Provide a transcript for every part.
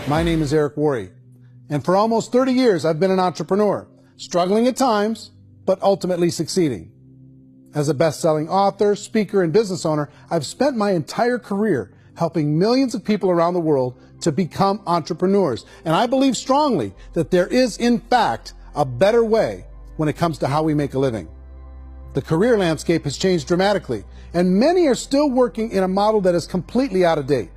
My name is Eric Worre, and for almost 30 years I've been an entrepreneur, struggling at times, but ultimately succeeding. As a best-selling author, speaker, and business owner, I've spent my entire career helping millions of people around the world to become entrepreneurs. And I believe strongly that there is, in fact, a better way when it comes to how we make a living. The career landscape has changed dramatically, and many are still working in a model that is completely out of date.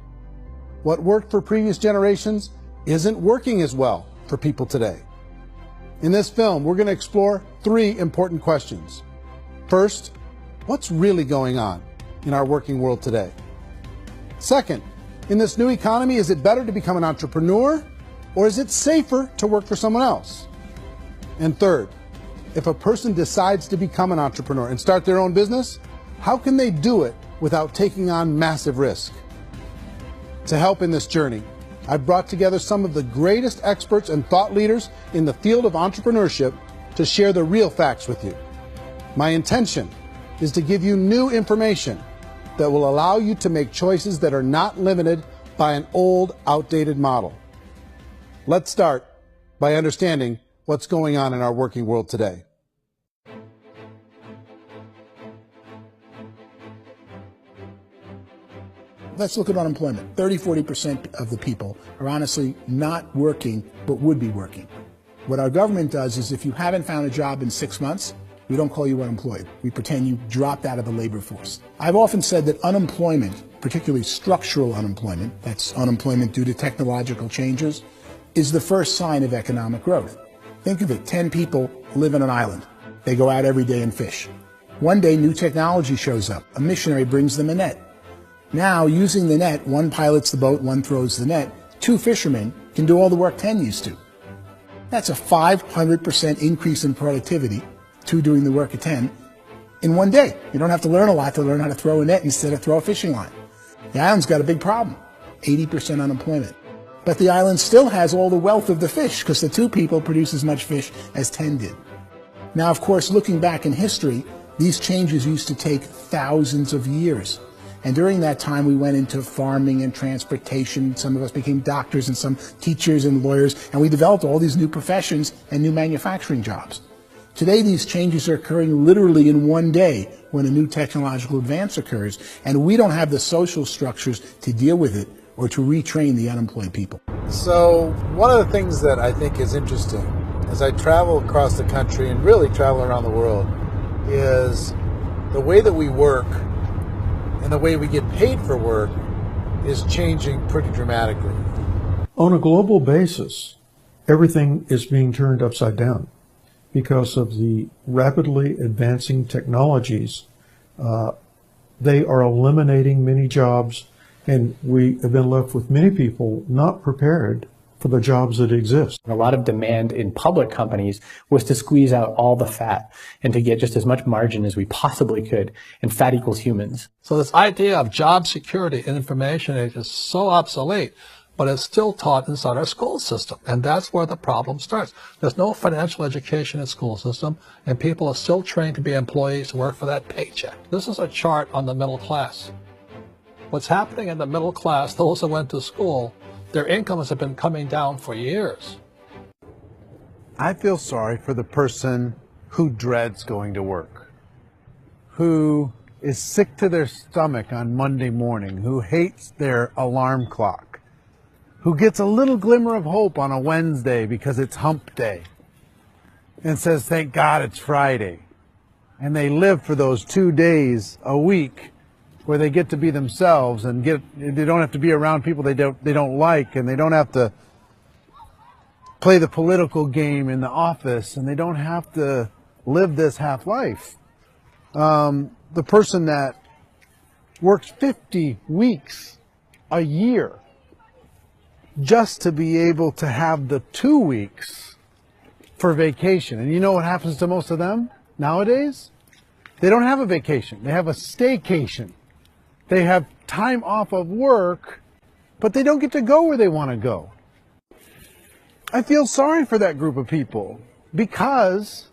What worked for previous generations isn't working as well for people today. In this film, we're going to explore 3 important questions. First, what's really going on in our working world today? Second, in this new economy, is it better to become an entrepreneur, or is it safer to work for someone else? And third, if a person decides to become an entrepreneur and start their own business, how can they do it without taking on massive risk? To help in this journey, I've brought together some of the greatest experts and thought leaders in the field of entrepreneurship to share the real facts with you. My intention is to give you new information that will allow you to make choices that are not limited by an old, outdated model. Let's start by understanding what's going on in our working world today. Let's look at unemployment. 30–40% of the people are honestly not working, but would be working. What our government does is if you haven't found a job in 6 months, we don't call you unemployed. We pretend you dropped out of the labor force. I've often said that unemployment, particularly structural unemployment, that's unemployment due to technological changes, is the first sign of economic growth. Think of it, 10 people live on an island. They go out every day and fish. One day, new technology shows up. A missionary brings them a net. Now, using the net, one pilots the boat, one throws the net. 2 fishermen can do all the work 10 used to. That's a 500% increase in productivity, 2 doing the work of 10, in one day. You don't have to learn a lot to learn how to throw a net instead of throw a fishing line. The island's got a big problem, 80% unemployment. But the island still has all the wealth of the fish because the 2 people produce as much fish as 10 did. Now, of course, looking back in history, these changes used to take thousands of years. And during that time, we went into farming and transportation. Some of us became doctors and some teachers and lawyers, and we developed all these new professions and new manufacturing jobs. Today, these changes are occurring literally in one day when a new technological advance occurs, and we don't have the social structures to deal with it or to retrain the unemployed people. So one of the things that I think is interesting as I travel across the country and really travel around the world is the way that we work and the way we get paid for work is changing pretty dramatically. On a global basis, everything is being turned upside down because of the rapidly advancing technologies. They are eliminating many jobs, and we have been left with many people not prepared for the jobs that exist. A lot of demand in public companies was to squeeze out all the fat and to get just as much margin as we possibly could, and fat equals humans. So this idea of job security in information age is so obsolete, but it's still taught inside our school system, and that's where the problem starts. There's no financial education in the school system, and people are still trained to be employees to work for that paycheck. This is a chart on the middle class. What's happening in the middle class, those that went to school, their incomes have been coming down for years. I feel sorry for the person who dreads going to work, who is sick to their stomach on Monday morning, who hates their alarm clock, who gets a little glimmer of hope on a Wednesday because it's hump day and says, thank God it's Friday. And they live for those 2 days a week where they get to be themselves and they don't have to be around people they don't like, and they don't have to play the political game in the office, and they don't have to live this half life. The person that works 50 weeks a year just to be able to have the 2 weeks for vacation. And you know what happens to most of them nowadays? They don't have a vacation. They have a staycation. They have time off of work, but they don't get to go where they want to go. I feel sorry for that group of people because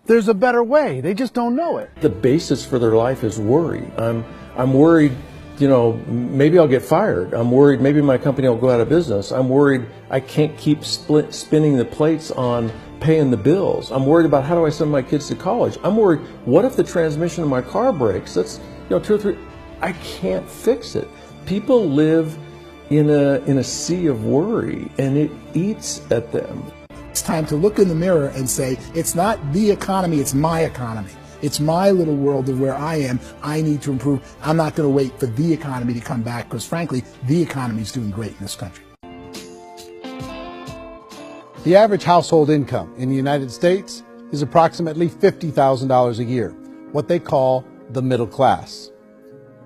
there's a better way. They just don't know it. The basis for their life is worry. I'm worried you know, maybe I'll get fired. I'm worried maybe my company will go out of business. I'm worried I can't keep spinning the plates on paying the bills. I'm worried about how do I send my kids to college. I'm worried, what if the transmission of my car breaks? That's, you know, 2 or 3, I can't fix it. People live in a sea of worry, and it eats at them. It's time to look in the mirror and say, it's not the economy, it's my economy. It's my little world of where I am. I need to improve. I'm not going to wait for the economy to come back, because frankly, the economy is doing great in this country. The average household income in the United States is approximately $50,000 a year, what they call the middle class.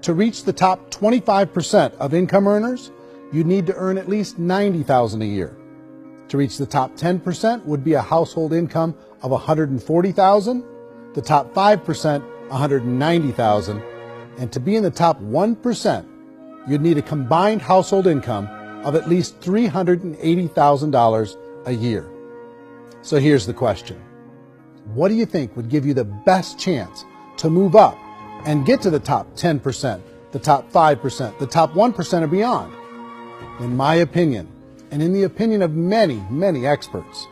To reach the top 25% of income earners, you need to earn at least $90,000 a year. To reach the top 10% would be a household income of $140,000, the top 5%, $190,000, and to be in the top 1%, you'd need a combined household income of at least $380,000 a year. So here's the question. What do you think would give you the best chance to move up and get to the top 10%, the top 5%, the top 1% or beyond? In my opinion, and in the opinion of many, many experts,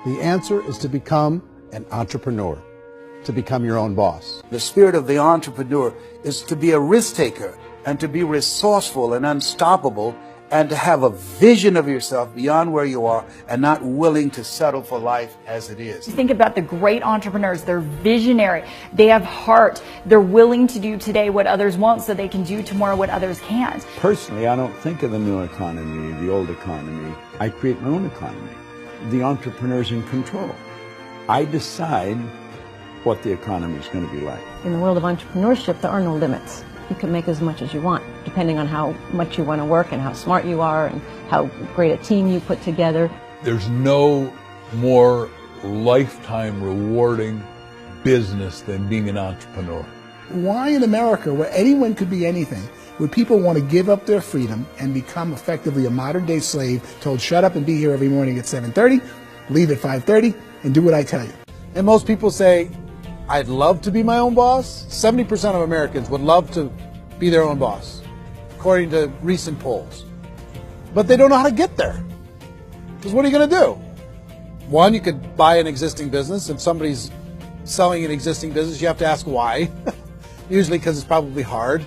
the answer is to become an entrepreneur, to become your own boss. The spirit of the entrepreneur is to be a risk taker and to be resourceful and unstoppable, and to have a vision of yourself beyond where you are and not willing to settle for life as it is. Think about the great entrepreneurs. They're visionary. They have heart. They're willing to do today what others won't so they can do tomorrow what others can't. Personally, I don't think of the new economy, the old economy. I create my own economy. The entrepreneur's in control. I decide what the economy is going to be like. In the world of entrepreneurship, there are no limits. You can make as much as you want, depending on how much you want to work and how smart you are and how great a team you put together. There's no more lifetime rewarding business than being an entrepreneur. Why in America, where anyone could be anything, would people want to give up their freedom and become effectively a modern-day slave, told shut up and be here every morning at 7:30, leave at 5:30, and do what I tell you? And most people say, I'd love to be my own boss. 70% of Americans would love to be their own boss, according to recent polls. But they don't know how to get there. Because what are you going to do? One, you could buy an existing business. If somebody's selling an existing business, you have to ask why. Usually because it's probably hard.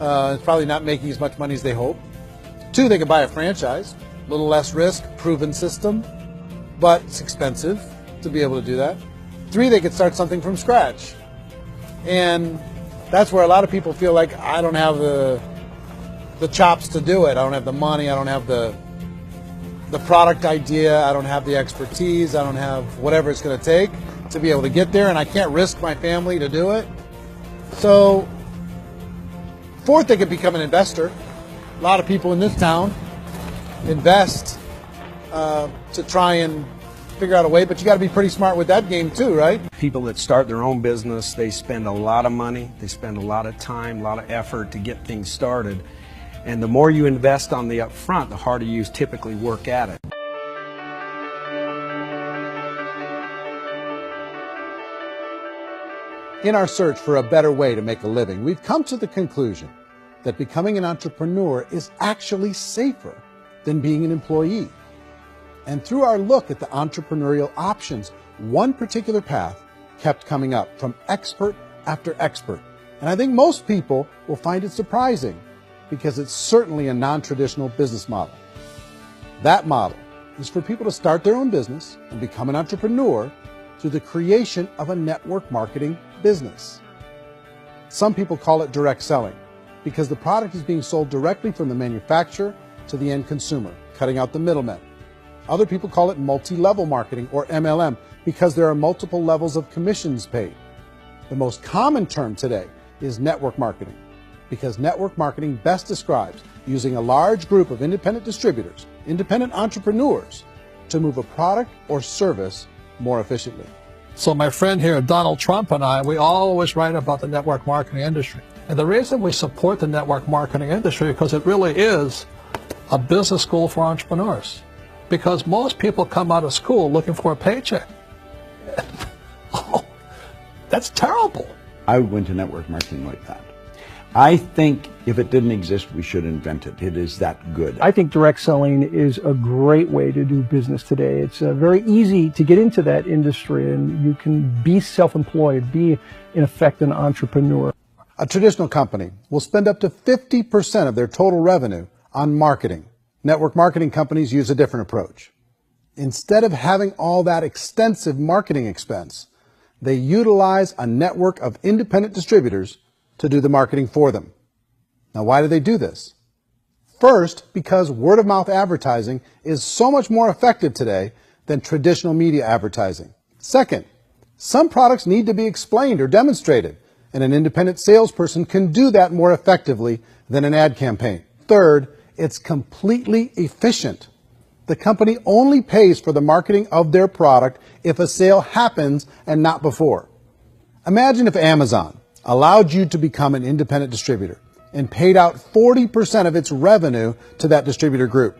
It's probably not making as much money as they hope. Two, they could buy a franchise. A little less risk, proven system, but it's expensive to be able to do that. Three, they could start something from scratch. And that's where a lot of people feel like, I don't have the chops to do it. I don't have the money. I don't have the product idea. I don't have the expertise. I don't have whatever it's going to take to be able to get there, and I can't risk my family to do it. So, fourth, they could become an investor. A lot of people in this town invest to try and figure out a way, but you got to be pretty smart with that game too, right? People that start their own business, they spend a lot of money, they spend a lot of time, a lot of effort to get things started. And the more you invest on the upfront, the harder you typically work at it. In our search for a better way to make a living, we've come to the conclusion that becoming an entrepreneur is actually safer than being an employee. And through our look at the entrepreneurial options, one particular path kept coming up from expert after expert. And I think most people will find it surprising because it's certainly a non-traditional business model. That model is for people to start their own business and become an entrepreneur through the creation of a network marketing business. Some people call it direct selling because the product is being sold directly from the manufacturer to the end consumer, cutting out the middlemen. Other people call it multi-level marketing, or MLM, because there are multiple levels of commissions paid. The most common term today is network marketing, because network marketing best describes using a large group of independent distributors, independent entrepreneurs, to move a product or service more efficiently. So my friend here, Donald Trump, and I, we always write about the network marketing industry. And the reason we support the network marketing industry is because it really is a business school for entrepreneurs. Because most people come out of school looking for a paycheck. Oh, that's terrible. I went to network marketing like that. I think if it didn't exist, we should invent it. It is that good. I think direct selling is a great way to do business today. It's very easy to get into that industry, and you can be self-employed, be, in effect, an entrepreneur. A traditional company will spend up to 50% of their total revenue on marketing. Network marketing companies use a different approach. Instead of having all that extensive marketing expense, they utilize a network of independent distributors to do the marketing for them. Now, why do they do this? First, because word-of-mouth advertising is so much more effective today than traditional media advertising. Second, some products need to be explained or demonstrated, and an independent salesperson can do that more effectively than an ad campaign. Third, it's completely efficient. The company only pays for the marketing of their product if a sale happens and not before. Imagine if Amazon allowed you to become an independent distributor and paid out 40% of its revenue to that distributor group.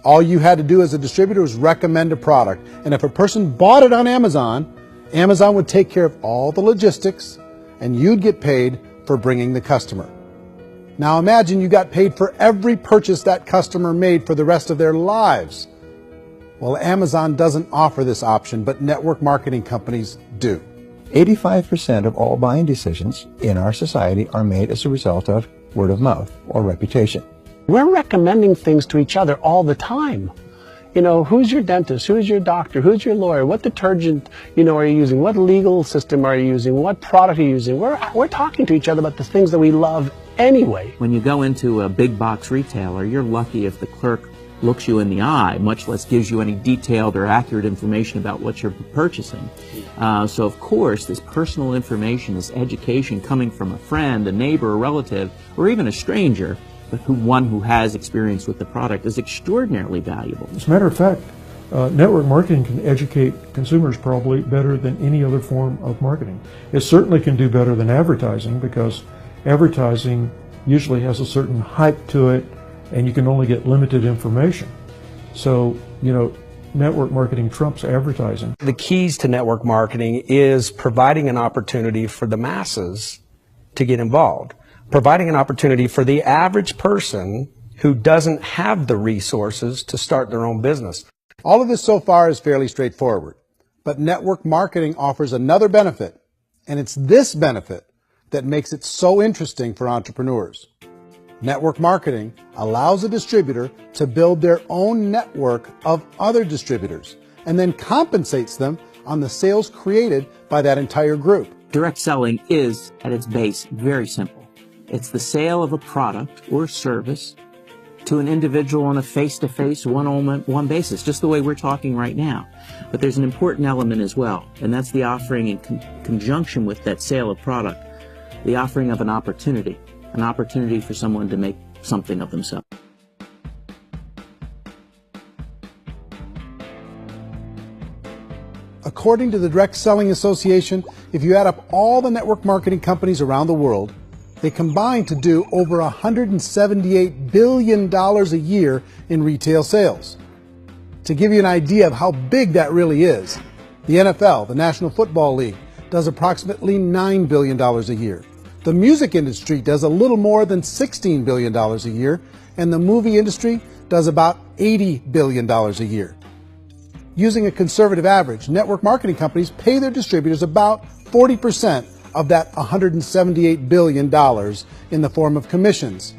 All you had to do as a distributor was recommend a product, and if a person bought it on Amazon, Amazon would take care of all the logistics, and you'd get paid for bringing the customer. Now imagine you got paid for every purchase that customer made for the rest of their lives. Well, Amazon doesn't offer this option, but network marketing companies do. 85% of all buying decisions in our society are made as a result of word of mouth or reputation. We're recommending things to each other all the time. You know, who's your dentist? Who's your doctor? Who's your lawyer? What detergent, are you using? What legal system are you using? What product are you using? We're talking to each other about the things that we love anyway. When you go into a big box retailer, you're lucky if the clerk looks you in the eye, much less gives you any detailed or accurate information about what you're purchasing. So of course, this personal information, this education coming from a friend, a neighbor, a relative, or even a stranger, but one who has experience with the product is extraordinarily valuable. As a matter of fact, network marketing can educate consumers probably better than any other form of marketing. It certainly can do better than advertising, because advertising usually has a certain hype to it, and you can only get limited information. So, network marketing trumps advertising. The keys to network marketing is providing an opportunity for the masses to get involved, providing an opportunity for the average person who doesn't have the resources to start their own business. All of this so far is fairly straightforward, but network marketing offers another benefit, and it's this benefit that makes it so interesting for entrepreneurs. Network marketing allows a distributor to build their own network of other distributors and then compensates them on the sales created by that entire group. Direct selling is, at its base, very simple. It's the sale of a product or service to an individual on a face-to-face, one-on-one basis, just the way we're talking right now. But there's an important element as well, and that's the offering in conjunction with that sale of product, the offering of an opportunity for someone to make something of themselves. According to the Direct Selling Association, if you add up all the network marketing companies around the world, they combine to do over $178 billion a year in retail sales. To give you an idea of how big that really is, the NFL, the National Football League, does approximately $9 billion a year. The music industry does a little more than $16 billion a year, and the movie industry does about $80 billion a year. Using a conservative average, network marketing companies pay their distributors about 40% of that $178 billion in the form of commissions,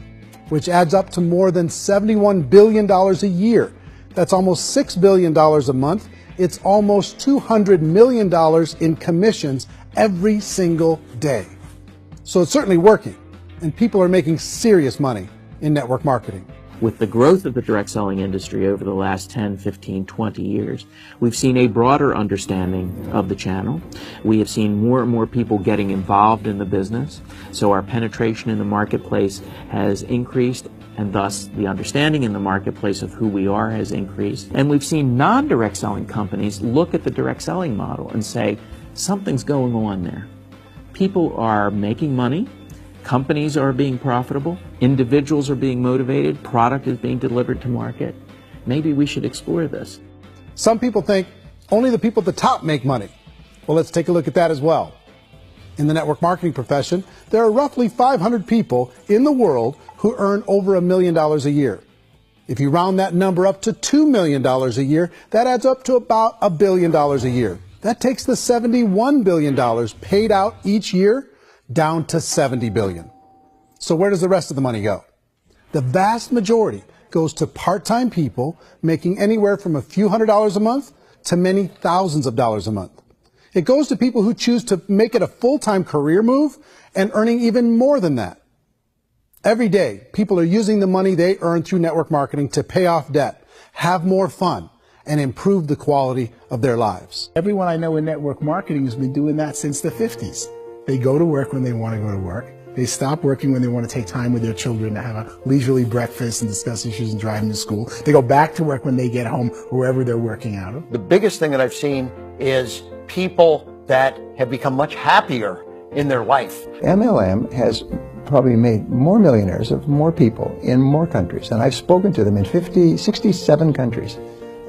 which adds up to more than $71 billion a year. That's almost $6 billion a month. It's almost $200 million in commissions every single day. So it's certainly working, and people are making serious money in network marketing. With the growth of the direct selling industry over the last 10, 15, 20 years, we've seen a broader understanding of the channel. We have seen more and more people getting involved in the business, so our penetration in the marketplace has increased, and thus the understanding in the marketplace of who we are has increased. And we've seen non-direct selling companies look at the direct selling model and say, something's going on there. People are making money, companies are being profitable, individuals are being motivated, product is being delivered to market. Maybe we should explore this. Some people think only the people at the top make money. Well, let's take a look at that as well. In the network marketing profession, there are roughly 500 people in the world who earn over $1 million a year. If you round that number up to $2 million a year, that adds up to about $1 billion a year. That takes the $71 billion paid out each year down to $70 billion. So where does the rest of the money go? The vast majority goes to part-time people making anywhere from a few $100s a month to many thousands of dollars a month. It goes to people who choose to make it a full-time career move and earning even more than that. Every day, people are using the money they earn through network marketing to pay off debt, have more fun, and improve the quality of their lives. Everyone I know in network marketing has been doing that since the 50s. They go to work when they want to go to work. They stop working when they want to take time with their children to have a leisurely breakfast and discuss issues and drive them to school. They go back to work when they get home, wherever they're working out of. The biggest thing that I've seen is people that have become much happier in their life. MLM has probably made more millionaires of more people in more countries, and I've spoken to them in 67 countries,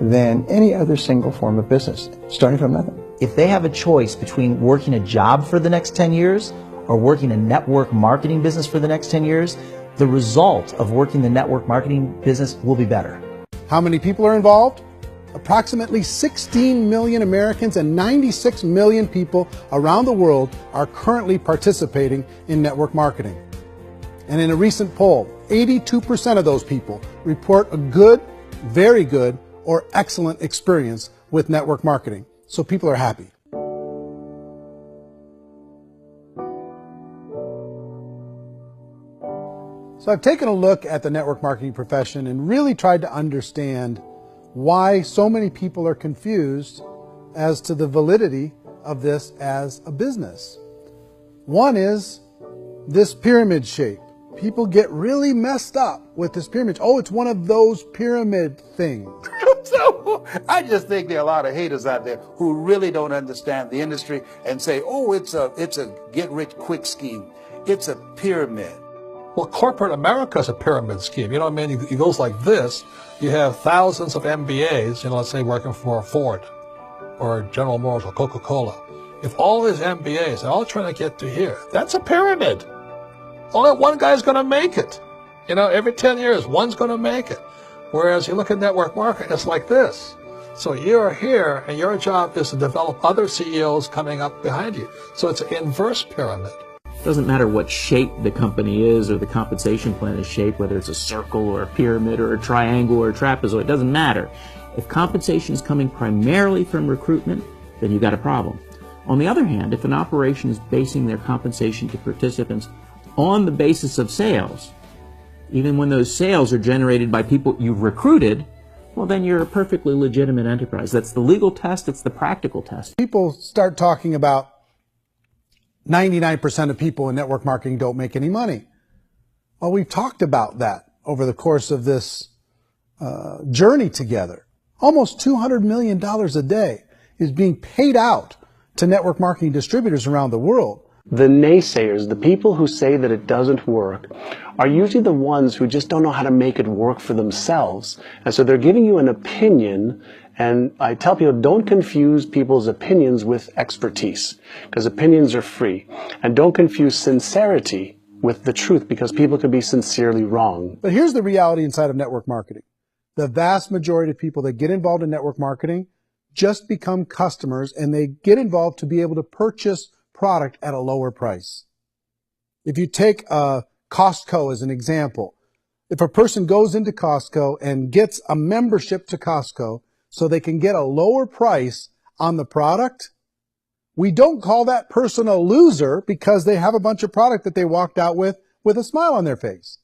than any other single form of business, starting from nothing. If they have a choice between working a job for the next 10 years or working a network marketing business for the next 10 years, the result of working the network marketing business will be better. How many people are involved? Approximately 16 million Americans and 96 million people around the world are currently participating in network marketing. And in a recent poll, 82% of those people report a good, very good, or excellent experience with network marketing. So people are happy. So I've taken a look at the network marketing profession and really tried to understand why so many people are confused as to the validity of this as a business. One is this pyramid shape. People get really messed up with this pyramid. Oh, it's one of those pyramid things. So I just think there are a lot of haters out there who really don't understand the industry and say, oh, it's a get-rich-quick scheme. It's a pyramid. Well, corporate America is a pyramid scheme. You know what I mean? It goes like this. You have thousands of MBAs, let's say working for Ford or General Motors or Coca-Cola. If all these MBAs are all trying to get to here, that's a pyramid. Only one guy's going to make it. Every 10 years, one's going to make it. Whereas you look at network marketing, it's like this. So you're here, and your job is to develop other CEOs coming up behind you. So it's an inverse pyramid. It doesn't matter what shape the company is or the compensation plan is shaped, whether it's a circle or a pyramid or a triangle or a trapezoid, it doesn't matter. If compensation is coming primarily from recruitment, then you've got a problem. On the other hand, if an operation is basing their compensation to participants on the basis of sales, even when those sales are generated by people you've recruited, well, then you're a perfectly legitimate enterprise. That's the legal test. It's the practical test. People start talking about 99% of people in network marketing don't make any money. Well, we've talked about that over the course of this journey together. Almost $200 million a day is being paid out to network marketing distributors around the world. The naysayers, the people who say that it doesn't work, are usually the ones who just don't know how to make it work for themselves. And so they're giving you an opinion, and I tell people, don't confuse people's opinions with expertise, because opinions are free. And don't confuse sincerity with the truth, because people can be sincerely wrong. But here's the reality inside of network marketing. The vast majority of people that get involved in network marketing just become customers, and they get involved to be able to purchase product at a lower price. If you take Costco as an example, if a person goes into Costco and gets a membership to Costco so they can get a lower price on the product, we don't call that person a loser because they have a bunch of product that they walked out with a smile on their face.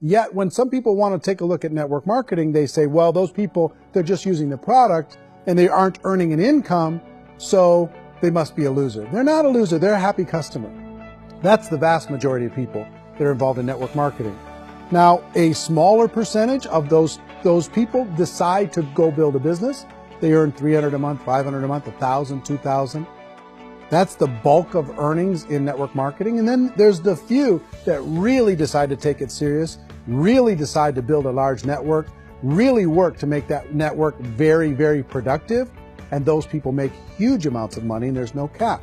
Yet when some people want to take a look at network marketing, they say, well, those people, they're just using the product and they aren't earning an income, so they must be a loser. They're not a loser, they're a happy customer. That's the vast majority of people that are involved in network marketing. Now, a smaller percentage of those people decide to go build a business. They earn $300 a month, $500 a month, $1,000, $2,000. That's the bulk of earnings in network marketing. And then there's the few that really decide to take it serious, really decide to build a large network, really work to make that network very, very productive. And those people make huge amounts of money and there's no cap.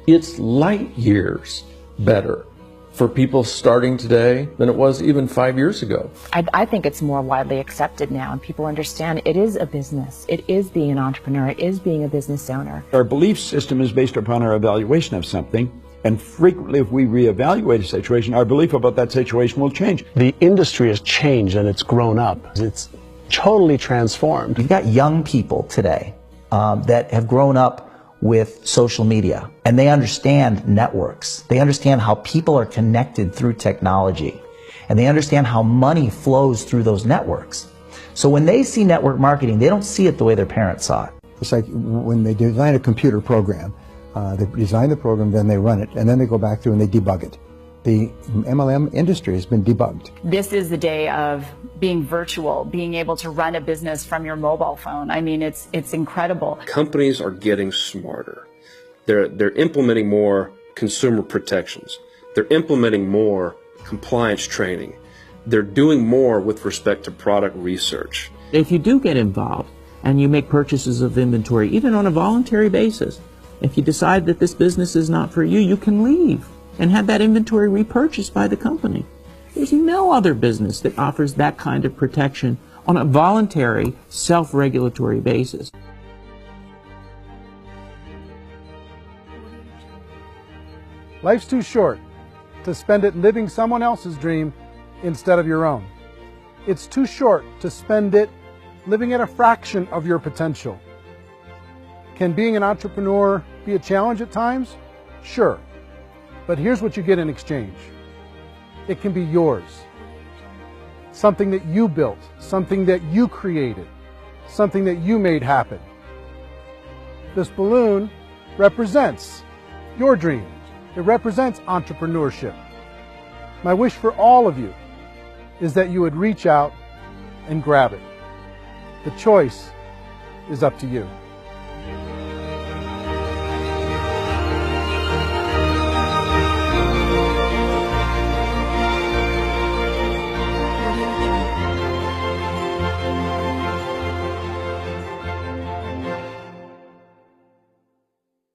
It's light years better for people starting today than it was even 5 years ago. I think it's more widely accepted now, and people understand it is a business. It is being an entrepreneur. It is being a business owner. Our belief system is based upon our evaluation of something, and frequently if we reevaluate a situation, our belief about that situation will change. The industry has changed and it's grown up. It's totally transformed. You've got young people today that have grown up with social media, and they understand networks. They understand how people are connected through technology, and they understand how money flows through those networks. So when they see network marketing, they don't see it the way their parents saw it. It's like when they design a computer program, they design the program, then they run it, and then they go back through and they debug it. The MLM industry has been debugged. This is the day of being virtual, being able to run a business from your mobile phone. I mean, it's incredible. Companies are getting smarter. They're implementing more consumer protections. They're implementing more compliance training. They're doing more with respect to product research. If you do get involved and you make purchases of inventory, even on a voluntary basis, if you decide that this business is not for you, you can leave and have that inventory repurchased by the company. There's no other business that offers that kind of protection on a voluntary, self-regulatory basis. Life's too short to spend it living someone else's dream instead of your own. It's too short to spend it living at a fraction of your potential. Can being an entrepreneur be a challenge at times? Sure. But here's what you get in exchange. It can be yours. Something that you built, something that you created, something that you made happen. This balloon represents your dream. It represents entrepreneurship. My wish for all of you is that you would reach out and grab it. The choice is up to you.